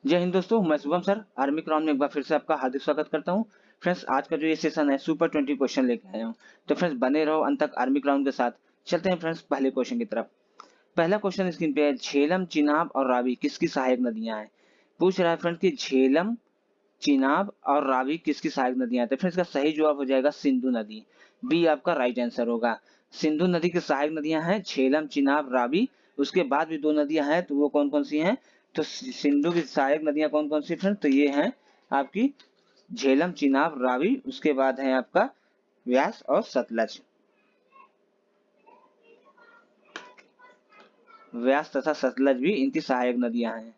जय हिंद दोस्तों, मैं शुभम सर आर्मी क्राउन में एक बार फिर से आपका हार्दिक स्वागत करता हूं। फ्रेंड्स, आज का जो ये सेशन है सुपर 20 क्वेश्चन लेके आया हूं। तो फ्रेंड्स, बने रहो अंत तक आर्मी क्राउन के साथ। चलते हैं फ्रेंड्स पहले क्वेश्चन की तरफ। पहला क्वेश्चन स्क्रीन पे है, झेलम, चिनाब और रावी किसकी सहायक नदियां हैं। पूछ रहा है फ्रेंड्स कि झेलम, चिनाब और रावी किसकी सहायक नदियां हैं। तो फ्रेंड्स, इसका सही जवाब हो जाएगा सिंधु नदी। बी आपका राइट आंसर होगा। सिंधु नदी की सहायक नदियां हैं झेलम, चिनाब, रावी। उसके बाद भी दो नदियां हैं, तो वो कौन कौन सी हैं। तो सिंधु की सहायक नदियां कौन कौन सी फ्रेंड्स, तो ये हैं आपकी झेलम, चिनाब, रावी। उसके बाद है आपका व्यास और सतलज। व्यास तथा सतलज भी इनकी सहायक नदियां हैं।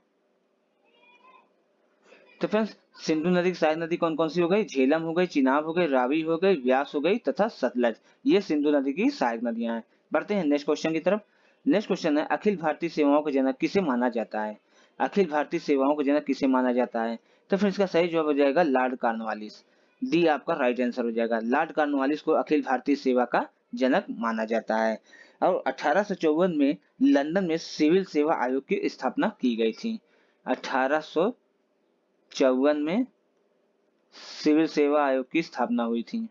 तो फ्रेंड्स, सिंधु नदी की सहायक नदी कौन कौन सी हो गई, झेलम हो गई, चिनाब हो गई, रावी हो गई, व्यास हो गई तथा सतलज। ये सिंधु नदी की सहायक नदियां हैं। बढ़ते हैं नेक्स्ट क्वेश्चन की तरफ। नेक्स्ट क्वेश्चन है, अखिल भारतीय सेवाओं का जनक किसे माना जाता है। अखिल भारतीय सेवाओं का जनक किसे माना जाता है। तो फ्रेंड्स, इसका सही जवाब हो जाएगा लॉर्ड कॉर्नवालिस। डी आपका राइट आंसर हो जाएगा। लॉर्ड कॉर्नवालिस को अखिल भारतीय सेवा का जनक माना जाता है। और 1854 में लंदन में सिविल सेवा आयोग की स्थापना की गई थी। 1854 में सिविल सेवा आयोग की स्थापना हुई थी।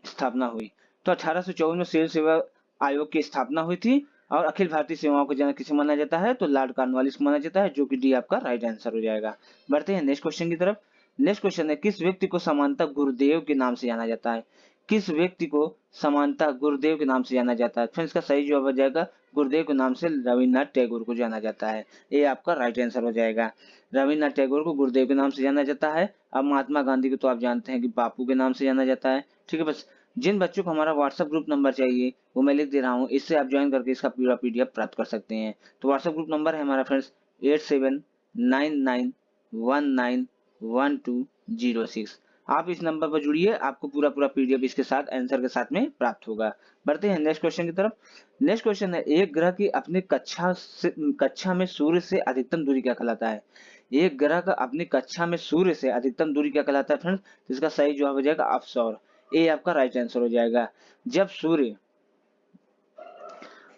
स्थापना हुई। तो 1854 में सिविल सेवा आयोग की स्थापना हुई थी। और अखिल भारतीय सेवाओं को जनक किसे माना जाता है, तो लॉर्ड कॉर्नवालिस को माना जाता है, जो कि डी आपका राइट आंसर हो जाएगा। बढ़ते हैं नेक्स्ट क्वेश्चन की तरफ। नेक्स्ट क्वेश्चन है, किस व्यक्ति को समानतः गुरुदेव के नाम से जाना जाता है। किस व्यक्ति को समानतः गुरुदेव के नाम से जाना जाता है। फ्रेंड्स, इसका सही जवाब हो जाएगा गुरुदेव के नाम से रविन्द्रनाथ टैगोर को जाना जाता है। ये आपका राइट आंसर हो जाएगा। रविन्द्रनाथ टैगोर को गुरुदेव के नाम से जाना जाता है। अब महात्मा गांधी को तो आप जानते हैं कि बापू के नाम से जाना जाता है। ठीक है, बस जिन बच्चों को हमारा व्हाट्सएप ग्रुप नंबर चाहिए वो मैं लिख दे रहा हूँ, इससे आप ज्वाइन करके इसका पूरा पीडीएफ प्राप्त कर सकते हैं। तो व्हाट्सएप ग्रुप नंबर है हमारा फ्रेंड्स 8799191206। आप इस नंबर पर जुड़िए, आपको पूरा पूरा पीडीएफ इसके साथ आंसर के साथ में प्राप्त होगा। बढ़ते हैं नेक्स्ट क्वेश्चन की तरफ। नेक्स्ट क्वेश्चन है, एक ग्रह की अपनी कक्षा में सूर्य से अधिकतम दूरी क्या कहलाता है। एक ग्रह का अपनी कक्षा में सूर्य से अधिकतम दूरी क्या कहलाता है फ्रेंड्स, तो इसका सही जवाब हो जाएगा अवसौर। ए आपका राइट आंसर हो जाएगा। जब सूर्य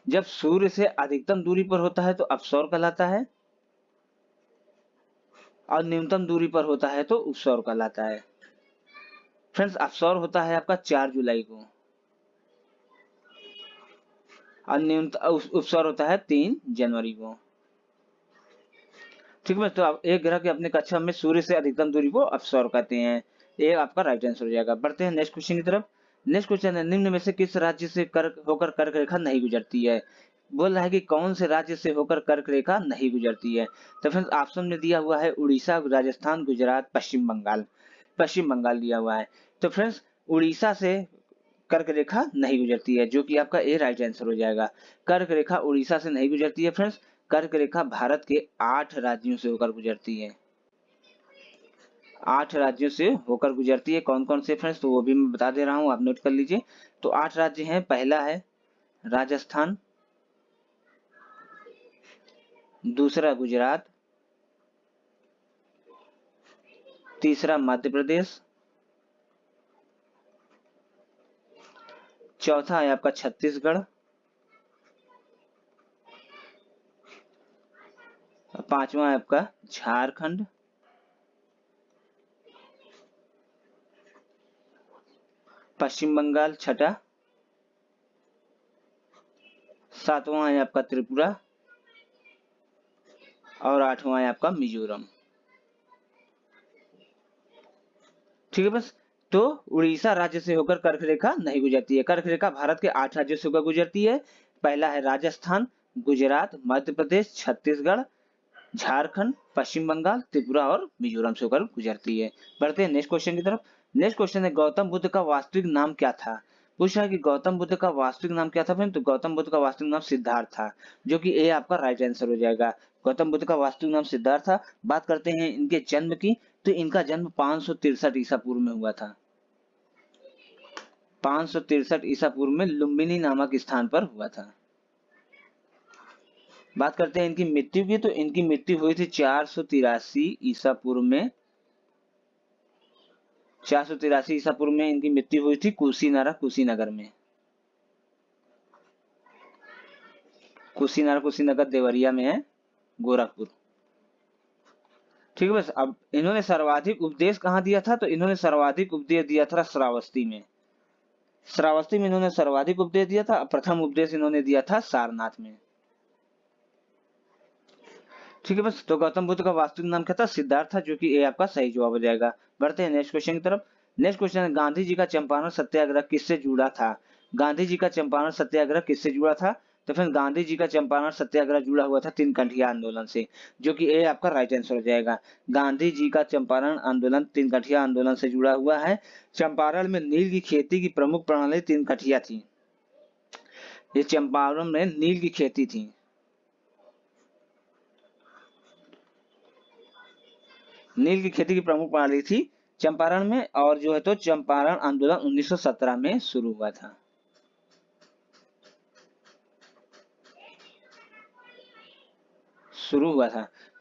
जब सूर्य से अधिकतम दूरी पर होता है तो अपसौर कहलाता है, और न्यूनतम दूरी पर होता है तो उपसौर कहलाता है। फ्रेंड्स, अपसौर होता है आपका 4 जुलाई को, और न्यूनतम उपसौर होता है 3 जनवरी को। ठीक है, तो आप एक ग्रह के अपने कक्षा में सूर्य से अधिकतम दूरी को अपसौर कहते हैं। ये आपका राइट आंसर हो जाएगा। बढ़ते हैं नेक्स्ट क्वेश्चन की तरफ। नेक्स्ट क्वेश्चन है, निम्न में से किस राज्य से कर्क होकर कर्क रेखा नहीं गुजरती है। बोल रहा है कि कौन से राज्य से होकर कर्क रेखा नहीं गुजरती है। तो फ्रेंड्स, ऑप्शन में दिया हुआ है उड़ीसा, राजस्थान, गुजरात, पश्चिम बंगाल। पश्चिम बंगाल दिया हुआ है। तो फ्रेंड्स, उड़ीसा से कर्क रेखा नहीं गुजरती है, जो कि आपका ए राइट आंसर हो जाएगा। कर्क रेखा उड़ीसा से नहीं गुजरती है फ्रेंड्स। कर्क रेखा भारत के 8 राज्यों से होकर गुजरती है। 8 राज्यों से होकर गुजरती है। कौन कौन से फ्रेंड्स, तो वो भी मैं बता दे रहा हूँ, आप नोट कर लीजिए। तो 8 राज्य हैं। पहला है राजस्थान, दूसरा गुजरात, तीसरा मध्य प्रदेश, चौथा है आपका छत्तीसगढ़, पांचवा है आपका झारखंड, पश्चिम बंगाल छठा, सातवां है आपका त्रिपुरा, और आठवां है आपका मिजोरम। ठीक है, बस। तो उड़ीसा राज्य से होकर कर्क रेखा नहीं गुजरती है। कर्क रेखा भारत के 8 राज्यों से होकर गुजरती है। पहला है राजस्थान, गुजरात, मध्य प्रदेश, छत्तीसगढ़, झारखंड, पश्चिम बंगाल, त्रिपुरा और मिजोरम से होकर गुजरती है। बढ़ते हैं नेक्स्ट क्वेश्चन की तरफ। नेक्स्ट क्वेश्चन है, गौतम बुद्ध का वास्तविक नाम क्या था। पूछ रहा है कि गौतम बुद्ध का वास्तविक नाम क्या था फ्रेंड, तो गौतम बुद्ध का वास्तविक नाम सिद्धार्थ था, जो कि ए आपका राइट आंसर हो जाएगा। गौतम बुद्ध का वास्तविक नाम सिद्धार्थ था। बात करते हैं इनके जन्म की, तो इनका जन्म 563 ईसा पूर्व में हुआ था। 563 ईसा पूर्व में लुम्बिनी नामक स्थान पर हुआ था। बात करते हैं इनकी मृत्यु की, तो इनकी मृत्यु हुई थी 483 ईसा पूर्व में। 483 ईसा पूर्व में इनकी मृत्यु हुई थी कुशीनगर में। कुशीनगर देवरिया में है, गोरखपुर। ठीक है बस। अब इन्होंने सर्वाधिक उपदेश कहाँ दिया था, तो इन्होंने सर्वाधिक उपदेश दिया था श्रावस्ती में। श्रावस्ती में इन्होंने सर्वाधिक उपदेश दिया था। प्रथम उपदेश इन्होंने दिया था सारनाथ में। ठीक है बस। तो गौतम बुद्ध का वास्तविक नाम क्या था, सिद्धार्थ था, जो कि ए आपका सही जवाब हो जाएगा। बढ़ते हैं नेक्स्ट क्वेश्चन की तरफ। नेक्स्ट क्वेश्चन है, गांधी जी का चंपारण सत्याग्रह किससे जुड़ा था? गांधी जी का चंपारण सत्याग्रह किससे जुड़ा था? तो फिर गांधी जी का चंपारण सत्याग्रह जुड़ा हुआ था तीनकंठिया आंदोलन से, जो कि ए आपका राइट आंसर हो जाएगा। गांधी जी का चंपारण आंदोलन तीनकंठिया आंदोलन से जुड़ा हुआ है। चंपारण में नील की खेती की प्रमुख प्रणाली तीनकंठिया थी। ये चंपारण में नील की खेती थी। नील की खेती की प्रमुख प्रणाली थी चंपारण में, और जो है तो चंपारण आंदोलन 1917 में शुरू हुआ था।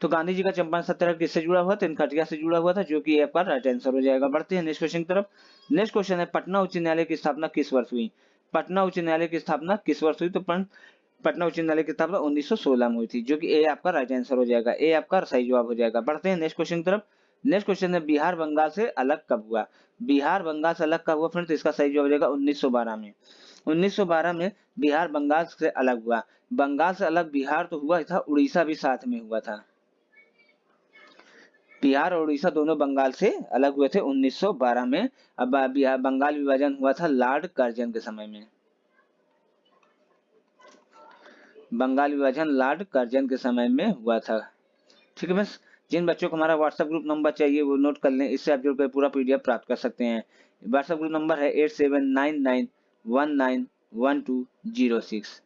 तो गांधी जी का चंपारण सत्याग्रह किससे जुड़ा हुआ था? तीनकंठिया से जुड़ा हुआ था, जो कि आपका राइट आंसर हो जाएगा। बढ़ते हैं नेक्स्ट क्वेश्चन की तरफ। नेक्स्ट क्वेश्चन है, पटना उच्च न्यायालय की स्थापना किस वर्ष हुई? पटना उच्च न्यायालय की स्थापना किस वर्ष हुई? तो पटना उच्च न्यायालय की स्थापना 1916 में हुई थी, जो कि ए आपका राइट आंसर हो जाएगा। ए आपका सही जवाब हो जाएगा। बढ़ते हैं नेक्स्ट क्वेश्चन की तरफ। नेक्स्ट क्वेश्चन है, बिहार बंगाल से अलग कब हुआ? बिहार बंगाल से अलग कब हुआ फ्रेंड्स? तो इसका सही जवाब हो जाएगा 1912 में। 1912 में बिहार बंगाल से अलग हुआ। बंगाल से अलग बिहार तो हुआ था, उड़ीसा भी साथ में हुआ था। बिहार और उड़ीसा दोनों बंगाल से अलग हुए थे 1912 में। अब बिहार बंगाल विभाजन हुआ था लॉर्ड कर्जन के समय में। बंगाल विभाजन लॉर्ड कर्जन के समय में हुआ था। ठीक है बस। जिन बच्चों को हमारा व्हाट्सएप ग्रुप नंबर चाहिए वो नोट कर लें, इससे आप जुड़कर पूरा पीडीएफ प्राप्त कर सकते हैं। व्हाट्सएप ग्रुप नंबर है 8799191206।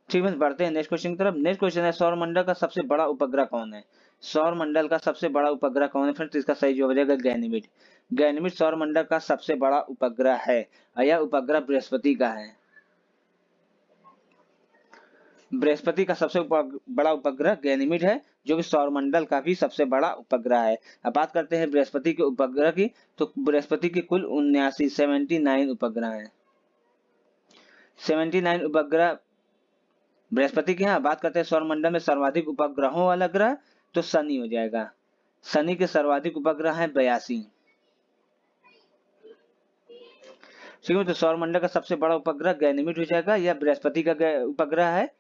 ठीक है, बढ़ते हैं नेक्स्ट क्वेश्चन की तरफ। नेक्स्ट क्वेश्चन है, सौरमंडल का सबसे बड़ा उपग्रह कौन है? सौरमंडल का सबसे बड़ा उपग्रह कौन है फ्रेंड्स? इसका सही जवाब हो जाएगा गैनीमेड। गैनीमेड सौरमंडल का सबसे बड़ा उपग्रह है, और यह उपग्रह बृहस्पति का है। बृहस्पति का सबसे बड़ा उपग्रह गैनीमेड है, जो कि सौरमंडल का भी सबसे बड़ा उपग्रह है। अब बात करते हैं बृहस्पति के उपग्रह की, तो बृहस्पति के कुल 79 उपग्रह हैं। 79 उपग्रह बृहस्पति के। यहाँ बात करते हैं सौरमंडल में सर्वाधिक उपग्रहों वाला ग्रह, तो शनि हो जाएगा। शनि के सर्वाधिक उपग्रह हैं 82। ठीक है, तो सौरमंडल का सबसे बड़ा उपग्रह गैनीमेड हो जाएगा। यह बृहस्पति का उपग्रह है,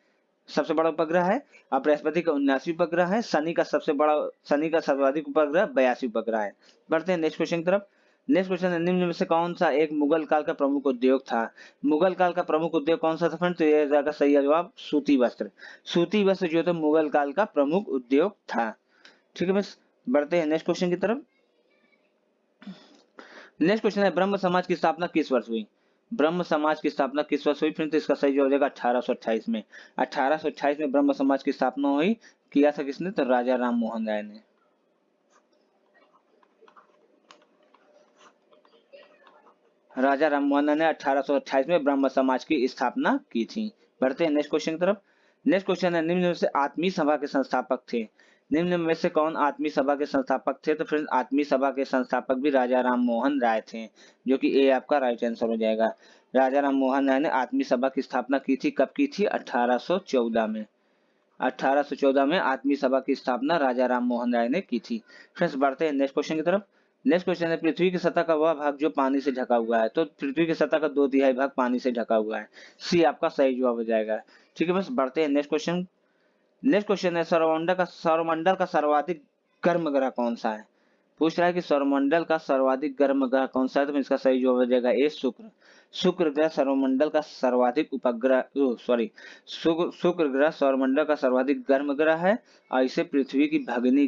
सबसे बड़ा उपग्रह है। और बृहस्पति का 79 उपग्रह है। शनि का सर्वाधिक उपग्रह 82 उपग्रह है। बढ़ते हैं नेक्स्ट क्वेश्चन की तरफ। नेक्स्ट क्वेश्चन है, निम्न में से कौन सा एक मुगल काल का प्रमुख उद्योग था? मुगल काल का प्रमुख उद्योग कौन सा था फ्रेंड्स? तो यह जाएगा सही जवाब सूती वस्त्र। सूती वस्त्र जो है मुगल काल का प्रमुख उद्योग था। ठीक है बस। बढ़ते हैं नेक्स्ट क्वेश्चन की तरफ। नेक्स्ट क्वेश्चन है, ब्रह्म समाज की स्थापना किस वर्ष हुई? ब्रह्म समाज की स्थापना किस वर्ष हुई फ्रेंड्स? तो इसका सही जवाब हो जाएगा 1828 में। 1828 में ब्रह्म समाज की स्थापना हुई। किया था किसने? तो राजा राम मोहन राय ने। राजा राम मोहन राय ने 1828 में ब्रह्म समाज की स्थापना की थी। बढ़ते हैं नेक्स्ट क्वेश्चन की तरफ। नेक्स्ट क्वेश्चन है, निम्न में से आत्मीय सभा के संस्थापक थे? निम्न में से कौन आत्मीय सभा के संस्थापक थे? तो फ्रेंड्स आत्मीय सभा के संस्थापक भी राजा राम मोहन राय थे, जो कि ए आपका राइट आंसर हो जाएगा। राजा राम मोहन राय ने आत्मीय सभा की स्थापना की थी। कब की थी? 1814 में। 1814 में आत्मीय सभा की स्थापना राजा राम मोहन राय ने की थी। फ्रेंड्स बढ़ते हैं नेक्स्ट क्वेश्चन की तरफ। नेक्स्ट क्वेश्चन है, पृथ्वी की सतह का वह भाग जो पानी से ढका हुआ है? तो पृथ्वी की सतह का 2/3 भाग पानी से ढका हुआ है। सी आपका सही जवाब हो जाएगा। ठीक है बस। बढ़ते हैं नेक्स्ट क्वेश्चन। नेक्स्ट क्वेश्चन है, सौरमंडल का सर्वाधिक गर्म ग्रह कौन सा है? पूछ रहा है कि सौरमंडल का सर्वाधिक गर्म ग्रह कौन सा है, तो इसका सही जवाब हो जाएगा ए शुक्र। शुक्र ग्रह सौरमंडल का सर्वाधिक शुक्र ग्रह सौरमंडल का सर्वाधिक गर्म ग्रह है, और इसे पृथ्वी की भगिनी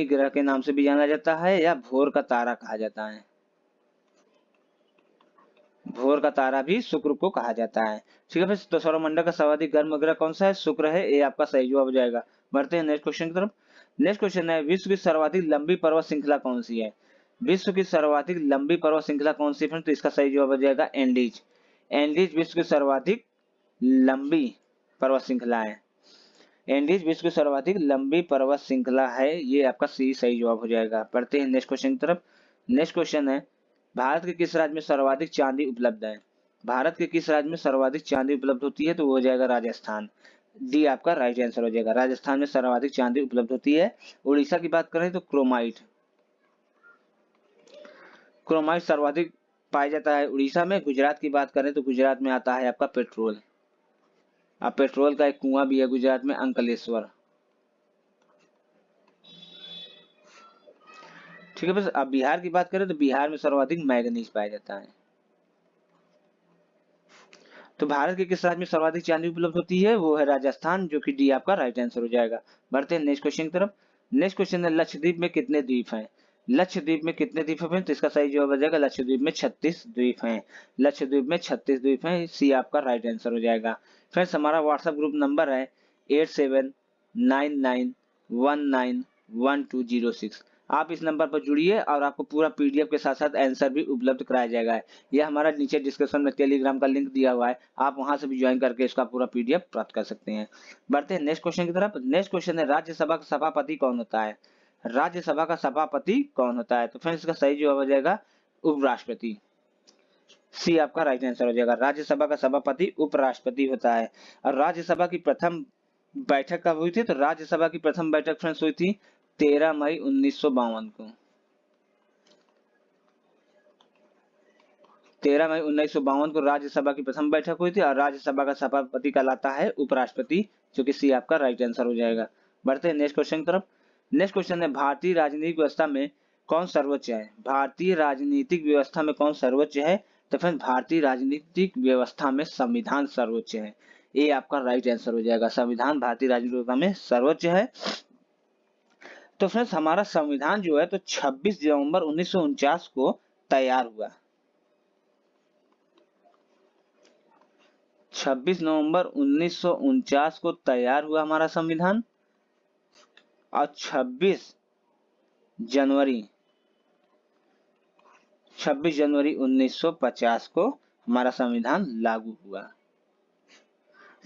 ग्रह के नाम से भी जाना जाता है, या भोर का तारा कहा जाता है। भोर का तारा भी शुक्र को कहा जाता है। ठीक है, तो सौरमंडल का सर्वाधिक गर्म ग्रह कौन सा है? शुक्र है। ये आपका सही जवाब हो जाएगा। बढ़ते हैं नेक्स्ट क्वेश्चन की तरफ। नेक्स्ट क्वेश्चन है, विश्व की सर्वाधिक लंबी पर्वत श्रृंखला कौन सी है? विश्व की सर्वाधिक लंबी पर्वत श्रृंखला कौन सी है? तो इसका सही जवाब हो जाएगा एंडीज। एंडीज विश्व की सर्वाधिक लंबी पर्वत श्रृंखला है। एंडीज विश्व की सर्वाधिक लंबी पर्वत श्रृंखला है, ये आपका सी सही जवाब हो जाएगा। पढ़ते हैं नेक्स्ट क्वेश्चन की तरफ। नेक्स्ट क्वेश्चन है, भारत के किस राज्य में सर्वाधिक चांदी उपलब्ध है? भारत के किस राज्य में सर्वाधिक चांदी उपलब्ध होती है? तो वो हो जाएगा राजस्थान। डी आपका राइट आंसर हो जाएगा। राजस्थान में सर्वाधिक चांदी उपलब्ध होती है। उड़ीसा की बात करें तो क्रोमाइट, क्रोमाइट सर्वाधिक पाया जाता है उड़ीसा में। गुजरात की बात करें तो गुजरात में आता है आपका पेट्रोल। अब पेट्रोल का एक कुआं भी है गुजरात में, अंकलेश्वर। ठीक है, बस अब बिहार की बात करें तो बिहार में सर्वाधिक मैग्नीज पाया जाता है। तो भारत के किस राज्य में सर्वाधिक चांदी उपलब्ध होती है? वो है राजस्थान, जो कि डी आपका राइट आंसर हो जाएगा। बढ़ते हैं नेक्स्ट क्वेश्चन की तरफ। नेक्स्ट क्वेश्चन है, लक्षद्वीप में कितने द्वीप हैं? लक्षद्वीप में कितने द्वीप हैं? तो इसका सही जवाब हो जाएगा लक्षद्वीप में 36 द्वीप हैं। लक्षद्वीप में 36 द्वीप हैं, सी आपका राइट आंसर हो जाएगा। फ्रेंड्स, हमारा व्हाट्सएप ग्रुप नंबर है 8799191206। आप इस नंबर पर जुड़िए और आपको पूरा पीडीएफ के साथ साथ आंसर भी उपलब्ध कराया जाएगा। यह हमारा नीचे डिस्क्रिप्शन में टेलीग्राम का लिंक दिया हुआ है, आप वहां से भी ज्वाइन करके इसका पूरा पीडीएफ प्राप्त कर सकते हैं। बढ़ते हैं नेक्स्ट क्वेश्चन की तरफ। नेक्स्ट क्वेश्चन है, राज्यसभा का सभापति कौन होता है? राज्यसभा का सभापति कौन होता है? तो फ्रेंड्स, इसका सही जवाब हो जाएगा उपराष्ट्रपति। सी आपका राइट आंसर हो जाएगा। राज्यसभा का सभापति उपराष्ट्रपति होता है। और राज्यसभा की प्रथम बैठक कब हुई थी? तो राज्यसभा की प्रथम बैठक फ्रेंड्स हुई थी 13 मई 1952 को। 13 मई 1952 को राज्यसभा की प्रथम बैठक हुई थी और राज्यसभा का सभापति कहलाता है उपराष्ट्रपति, जो कि सी आपका राइट आंसर हो जाएगा। बढ़ते हैं नेक्स्ट क्वेश्चन की तरफ। नेक्स्ट क्वेश्चन है, भारतीय राजनीतिक व्यवस्था में कौन सर्वोच्च है? भारतीय राजनीतिक व्यवस्था में कौन सर्वोच्च है? तो फ्रेंड्स, भारतीय राजनीतिक व्यवस्था में संविधान सर्वोच्च है। ये आपका राइट आंसर हो जाएगा। संविधान भारतीय राजनीतिक व्यवस्था में सर्वोच्च है। तो फ्रेंड्स, हमारा संविधान जो है तो 26 नवंबर 1949 को तैयार हुआ। 26 नवंबर 1949 को तैयार हुआ हमारा संविधान और 26 जनवरी 1950 को हमारा संविधान लागू हुआ।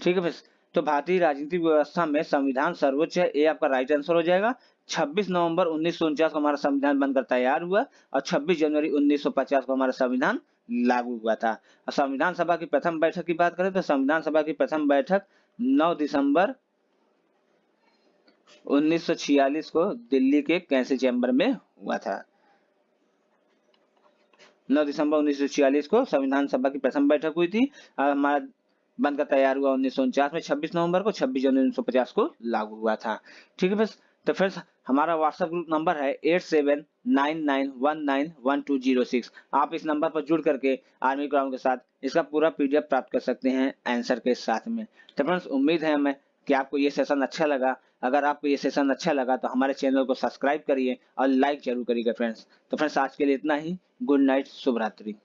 ठीक है फ्रेंड्स, तो भारतीय राजनीतिक व्यवस्था में संविधान सर्वोच्च है, ये आपका राइट आंसर हो जाएगा। 26 नवंबर 1949 को हमारा संविधान बनकर तैयार हुआ और 26 जनवरी 1950 को हमारा संविधान लागू हुआ था। और संविधान सभा की प्रथम बैठक की बात करें तो संविधान सभा की प्रथम बैठक 9 दिसंबर 1946 को दिल्ली के कैंसिल चैम्बर में हुआ था। 9 दिसंबर 1946 को संविधान सभा की प्रथम बैठक हुई थी और हमारा बनकर तैयार हुआ 1949 में 26 नवंबर को, 26 जनवरी 1950 को लागू हुआ था। ठीक है फ्रेंड्स, तो फ्रेंड्स हमारा व्हाट्सएप ग्रुप नंबर है 8799191206। आप इस नंबर पर जुड़ करके आर्मी ग्राउंड के साथ इसका पूरा पीडीएफ प्राप्त कर सकते हैं आंसर के साथ में। तो फ्रेंड्स, उम्मीद है हमें कि आपको ये सेशन अच्छा लगा। अगर आपको ये सेशन अच्छा लगा तो हमारे चैनल को सब्सक्राइब करिए और लाइक जरूर करिएगा फ्रेंड्स। तो फ्रेंड्स, आज के लिए इतना ही। गुड नाइट, शुभ रात्रि।